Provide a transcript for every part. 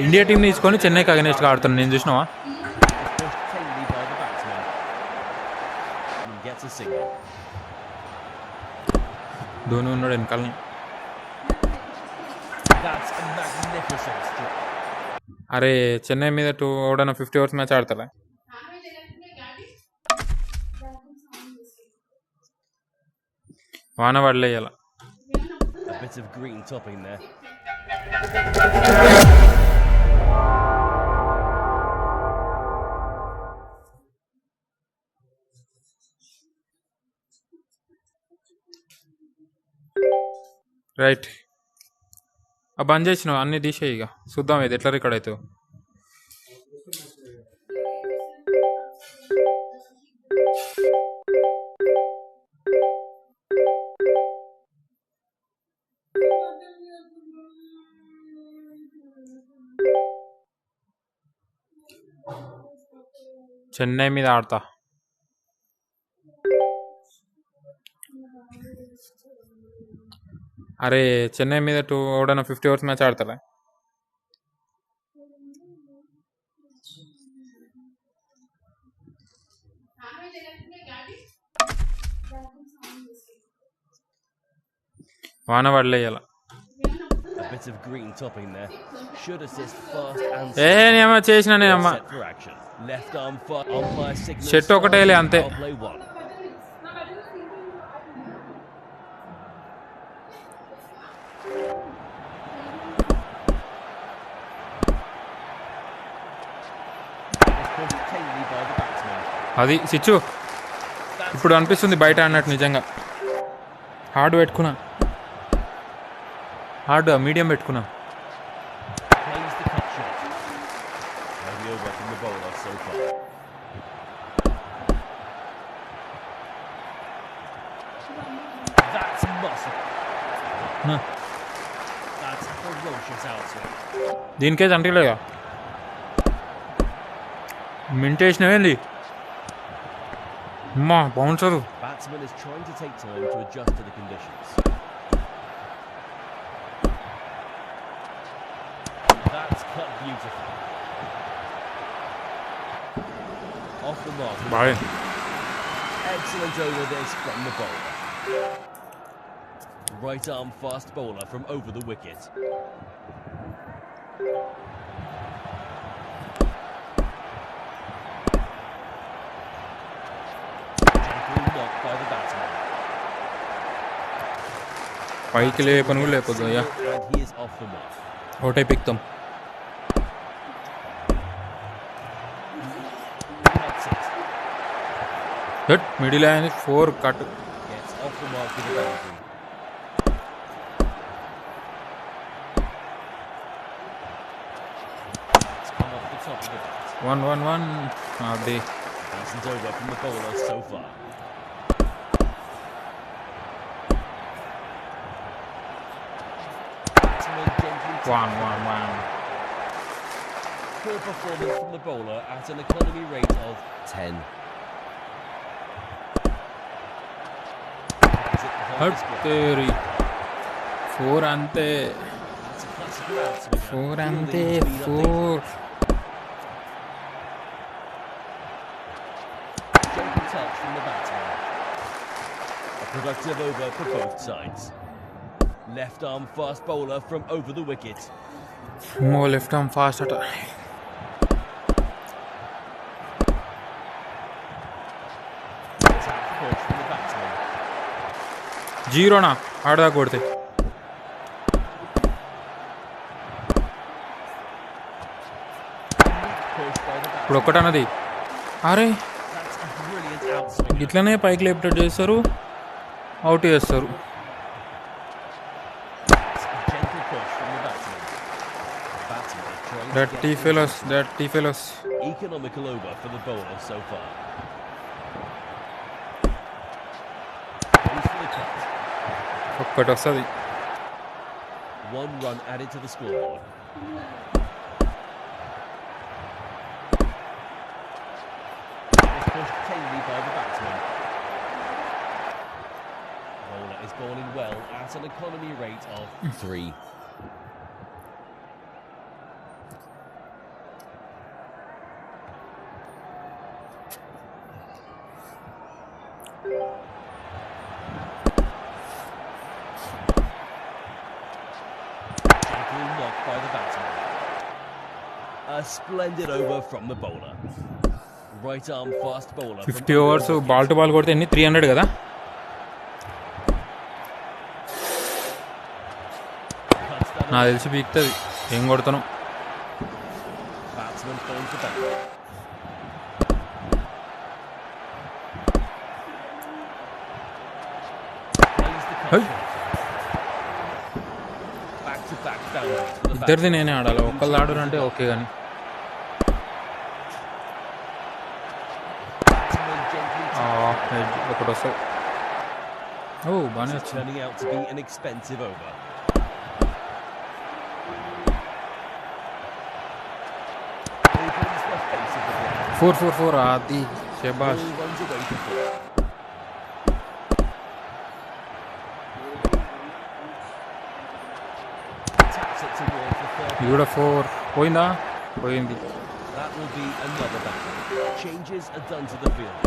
India team తీసుకొని చెన్నైకి అగెనెస్ట్గా ఆడుతున్నాను నేను చూసినావా. ధోని ఉన్నాడు వెనకాలని. అరే చెన్నై మీద 50 ఓవర్స్ మ్యాచ్ ఆడతారా. వాన పడలేయాల. రైట్ బంద్ చేసినావు అన్నీ తీసేయి ఇక చూద్దాం ఇది ఎట్లా రికార్డ్ అవుతావు. చెన్నై మీద ఆడతా. అరే చెన్నై మీద 50 ఓవర్స్ మ్యాచ్ ఆడతారా. వాన పడలేయాల. నేనేమో చేసిన నేనమ్మా షెట్ ఒకటేలే అంతే. అది సిచ్చు ఇప్పుడు అనిపిస్తుంది బయట అన్నట్టు. నిజంగా హార్డ్ పెట్టుకున్నా, హార్డ్ మీడియం పెట్టుకున్నా. దీనికే చంటలేగా మింటేసినవేంది అమ్మా bouncer. Bye. Excellent over this from the bowler. Right arm fast bowler from over the wicket. Gentle knock by the batsman. పైకి లేపను కూడా లేకపోతే అయ్యా And he is off the mark. ఒకటే పిక్తాం. మిడిల్ అయింది 4 cut. Gets off the mark with a boundary. 1-1-1 అది. Decent over from the bowler so far. Batsman gently 1-1-1. poor performance from the bowler at an economy rate of 10. హట్టేరి 4 అంతే, 4 అంతే 4. Gentle touch from the batsman. A productive over for both sides. Left arm fast bowler from over the wicket. మో left arm fast అట. Attack push from the batsman. జీరోనా ఆడదా కొడితే. Push by the ఇప్పుడు batsman. ఒక్కటన్నది. అరే That's a brilliant outswing. ఇట్లనే పైకి లేపేటట్టు చేస్తారు, out చేస్తారు. That's a gentle push from the batsman. Batsman is trying to that get T to fellows, that T fellows. economical over for the bowler so far. Goes for the cut. ఒక్కటి వస్తుంది. 1 run added to the scoreboard. Was pushed cleanly by the batsman. Bowler is bowling well at an economy rate of 3. by the batsman. A splendid over from the bowler. Right arm fast bowler. 50 overs ball to ball కొడితే ఎన్ని 300 కదా. నాకు తెలిసి పీక్తుంది. ఏం కొడతాను. Batsman phones the bat. Back to back boundaries for the ఇద్దరిది నేనే ఆడాలి. ఒకళ్ళు ఆడరు అంటే ఓకే కానీ. ఒకటి వస్తుంది. ఓ బాగానే వచ్చింది. Turning out to be an expensive over. Opens the face of the ball. 4 అది శబాష్. Ball runs away for 4. Taps it towards the third. ఇది కూడా 4 పోయిందా. పోయింది. That will be another back. Changes are done to the field.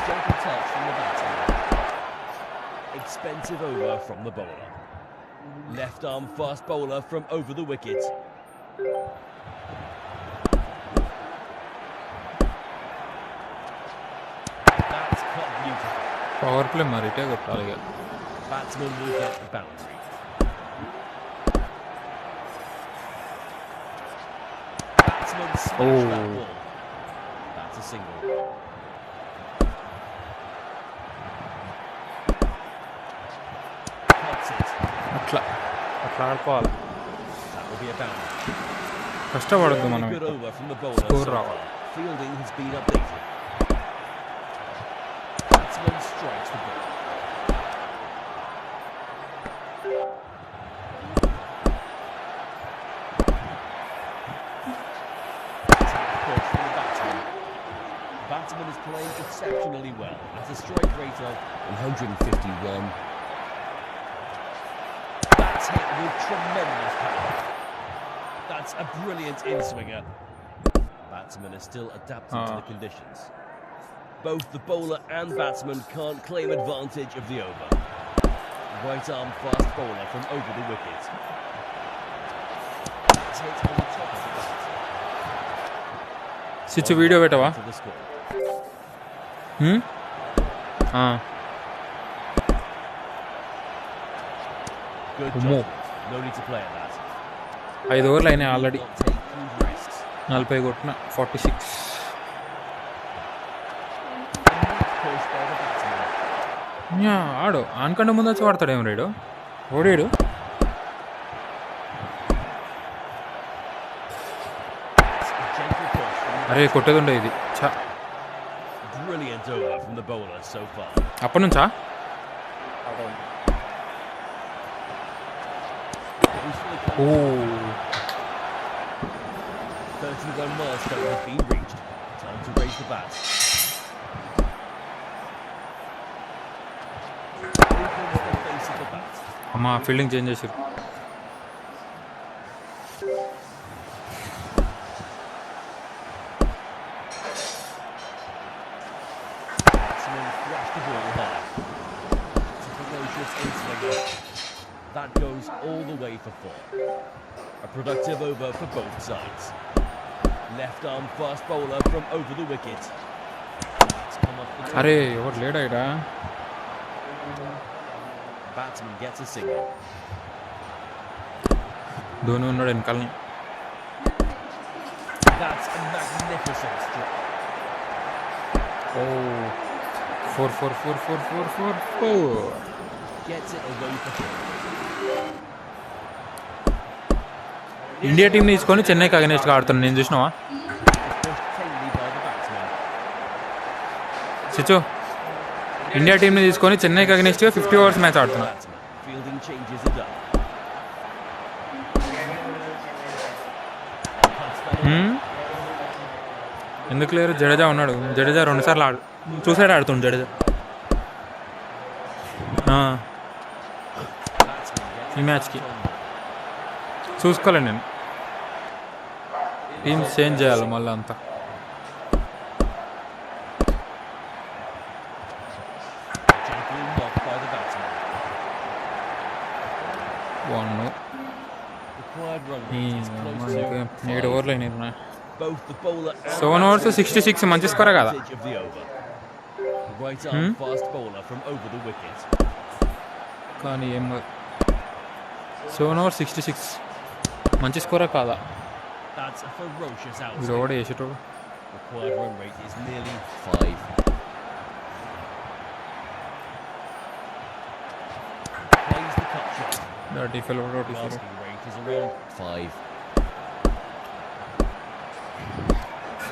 Gentle touch from the batsman. Expensive over from the bowler. Left arm fast bowler from over the wicket. That's cut beautiful. Power play మరి ఇటే కొట్టాలి ఇక. Batsman will get the boundary. Batsman smashed that ball. That's a single. Cuts it. అట్లా ఆడుకోవాలి. That will be a boundary. కష్టపడద్దు మనం. Good over from the bowler. Score so రావాలి. far. Fielding has been updated. Batsman strikes the ball. Push from the batsman. Batsman is playing exceptionally well at a strike rate of 151. That's hit with tremendous power. That's a brilliant in-swinger. Batsman is still adapting to the conditions. Both the bowler and batsman can't claim advantage of the over. Right arm fast bowler from over the wicket. That's hit on the top of the bat. సిచ్చు video పెట్టవా. To the score. Good judgment. No need to play at that. 5 ఓవర్లు అయినాయి already. Not take huge risks. 40 కొట్టిన 46. Push by the batsman. ఆడు ఆనకంటే ముందు వచ్చి వాడతాడు. ఏం రేడు ఓడాడు. It's a gentle push from the అరే కొట్టేది ఉండే ఇది. brilliant over from the bowler so far. అప్పటి నుంచా. ఓ 31 milestone has been reached. Time to raise the bat. Opens the face of the bat. అమ్మా ఫీల్డింగ్ చేంజ్ చేసారు. Batsman thrashed the ball high. It's a ferocious in-swinger. That goes all the way for 4. A productive over for both sides. Left arm fast bowler from over the wicket. It's come off the అరే ఎవరు లేడా ఇక్కడ. batsman gets a single. Dhoni ఉన్నాడు వెనకాలని. That's a magnificent strike. Oh 4. Gets it away for 4. India team తీసుకొని చెన్నైకి అగెనెస్ట్గా ఆడుతున్నాను. నేను చూసినావా Pushed cleanly by the batsman. సిచ్చు. ఇండియా టీంని తీసుకొని చెన్నైకి అగెనెస్ట్గా 50 ఓవర్స్ మ్యాచ్ ఆడుతున్నా. Batsman. Fielding changes are done. Cuts that away. ఎందుకు లేరు. జడేజా ఉన్నాడు. జడేజా 2 సార్లు చూసాడు ఆడుతుండు జడేజా. Batsman gets ఈ మ్యాచ్కి it on. చూసుకోలేను నేను. టీమ్ చేంజ్ చేయాలి మళ్ళీ అంతా. Gently knocked by the batsman. 1 Required run rate is close to 7 5. ఓవర్లు అయినాయి. Both the bowler and 7 overs batsman 66 మంచి స్కోర్ కదా. advantage of the over. Right arm fast bowler from over the wicket. కానీ ఏం 7 overs 66 మంచి స్కోరే కాదా. That's a ferocious వీడు outing. ఒకటి వేసేటోడు. Required run rate is nearly 5. Plays the cut shot. Dirty fellow dirty fellow. Asking rate is around 5.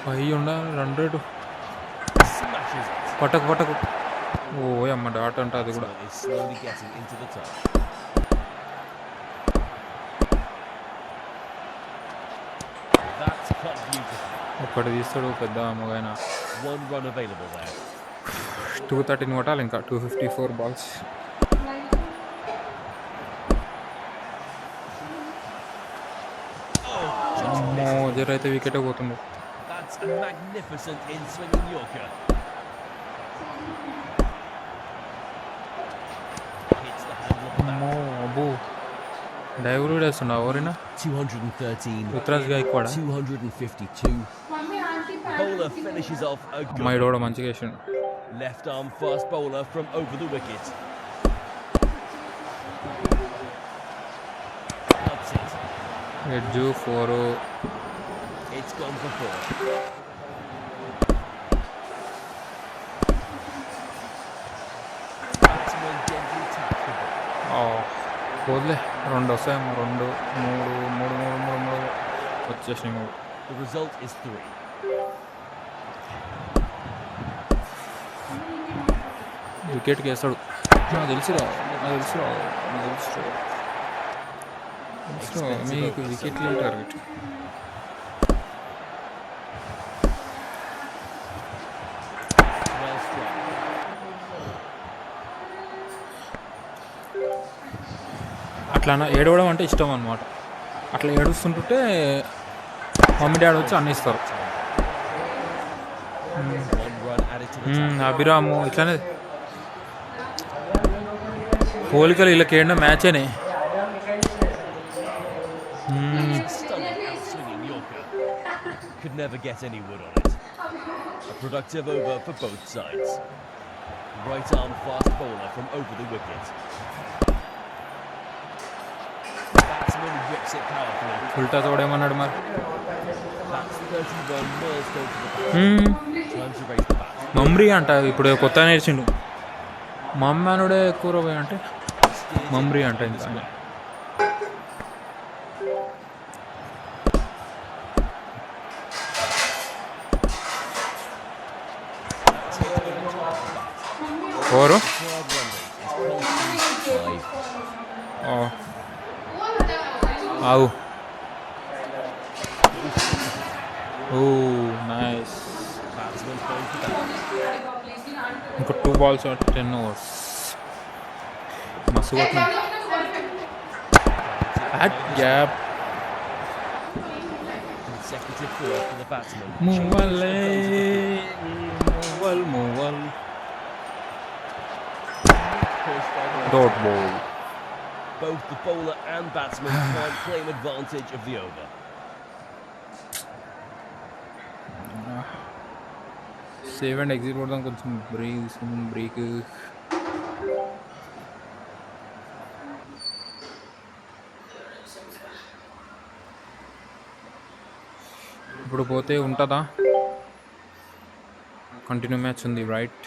5 ఉండాలి 100. Smashes it. పట్టకు. ఓ అమ్మ dot అంట అది కూడా. Batsman is slowly getting into the top. That's cut beautifully. ఒక్కటి తీస్తాడు పెద్ద మొగైన. 1 run available there. 213 కొట్టాలి ఇంకా. 254 బాల్స్. అమ్మో జరైతే వికెట్ పోతుంది. That's a magnificent in-swinging Yorker. Hits the handle of the bat. అమ్మో అబ్బో డైవ్ కూడా వేస్తున్నా ఎవరైనా. 213. Ruturaj Gaikwad 252. Bowler finishes off a good అమ్మాయి కూడా మంచిగా వేసిండు. left arm fast bowler from over the wicket. Cuts it. Edge 4. It's gone for 4. Batsman gently taps the ball. పోదులే 2 వస్తాయేమో. 2 3 వచ్చేసినాయి 3. The result is 3. వికెట్కి వేస్తాడు. నాకు తెలుసురా మీకు వికెట్లు టార్గెట్. Well struck. అట్లా ఏడవడం అంటే ఇష్టం అనమాట. అట్లా ఏడుస్తుంటుంటే మమ్మీ డాడీ వచ్చి అన్నీ ఇస్తారు. 1 run added to the top. Abhiram ఇట్లానే పోలికలు వీళ్ళకి ఏంటో మ్యాచేనే. Stunning out-swinging Yorker. Could never get any wood on it. A productive over for both sides. Right arm fast bowler from over the wicket. Batsman whips it powerfully. ఉల్టా తోడేమన్నాడు మరి. That's 31 milestone to the bat. Time to raise the bat. మమ్రీ అంట ఇప్పుడు కొత్త నేర్చిండు. మమ్మానుడే ఎక్కువ పోయి అంటే మమ్రీ అంట ఇంకా. ఎవరు Required run rate is close to 5. ఆవు. ఓ nice. Batsman throws the bat. ఇంకా 2 balls 10 overs. మస్తు కొట్టిన gap. Consecutive 4 for the batsman. మూవల్ Pushed by the dot ball. Both the bowler and batsman can't claim advantage of the over. Save and exit కొడదాం కొంచెం break. ఇప్పుడు పోతే ఉంటుందా? Continue match ఉంది right.